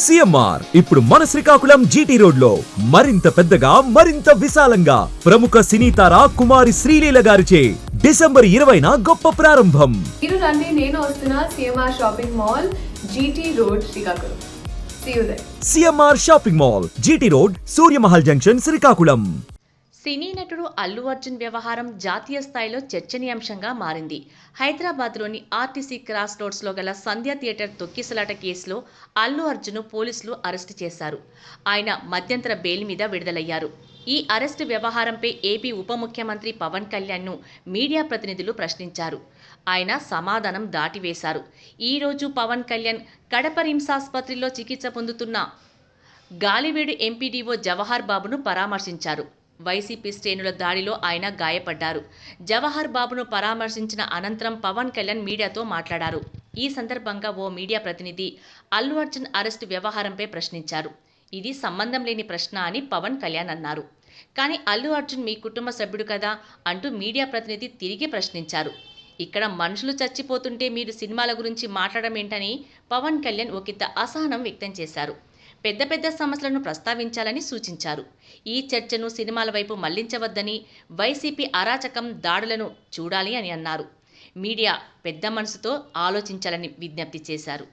CMR ఇప్పుడు మన Srikakulam GT road లో మరింత పెద్దగా మరింత విశాలంగా ప్రముఖ సినీ తార కుమారి శ్రీలీల గారిచే డిసెంబర్ 20న గొప్ప ప్రారంభం. మీరు రండి, నేను వస్తున్నా CMR shopping mall GT road Srikakulam. See you there. CMR shopping mall GT road Suryamahal junction Srikakulam. Cine నటుడు అల్లు అర్జున్ వ్యవహారం జాతీయ స్థాయిలో చర్చనీయాంశంగా మారింది. హైదరాబాద్లోని ఆర్టీసీ క్రాస్ రోడ్స్లో గల సంధ్య థియేటర్ తొక్కిసలాట కేసులో అల్లు అర్జున్ పోలీసులు అరెస్టు చేశారు. ఆయన మధ్యంతర బెయిల్ మీద విడుదలయ్యారు. ఈ అరెస్టు వ్యవహారంపై ఏపీ ఉప ముఖ్యమంత్రి పవన్ కళ్యాణ్ను మీడియా ప్రతినిధులు ప్రశ్నించారు. ఆయన సమాధానం దాటివేశారు. ఈరోజు పవన్ కళ్యాణ్ కడప రిమ్స్ ఆసుపత్రిలో చికిత్స పొందుతున్న గాలివీడు ఎంపీడీఓ జవహర్ బాబును పరామర్శించారు. వైసీపీ శ్రేణుల దాడిలో ఆయన గాయపడ్డారు. జవహర్ బాబును పరామర్శించిన అనంతరం పవన్ కళ్యాణ్ మీడియాతో మాట్లాడారు. ఈ సందర్భంగా ఓ మీడియా ప్రతినిధి అల్లు అర్జున్ అరెస్టు వ్యవహారంపై ప్రశ్నించారు. ఇది సంబంధం లేని ప్రశ్న అని పవన్ కళ్యాణ్ అన్నారు. కానీ అల్లు అర్జున్ మీ కుటుంబ సభ్యుడు కదా అంటూ మీడియా ప్రతినిధి తిరిగి ప్రశ్నించారు. ఇక్కడ మనుషులు చచ్చిపోతుంటే మీరు సినిమాల గురించి మాట్లాడడం ఏంటని పవన్ కళ్యాణ్ ఒకంత అసహనం వ్యక్తం చేశారు. పెద్ద పెద్ద సమస్యలను ప్రస్తావించాలని సూచించారు. ఈ చర్చను సినిమాల వైపు మళ్లించవద్దని, వైసీపీ అరాచకం దాడులను చూడాలి అని అన్నారు. మీడియా పెద్ద మనసుతో ఆలోచించాలని విజ్ఞప్తి చేశారు.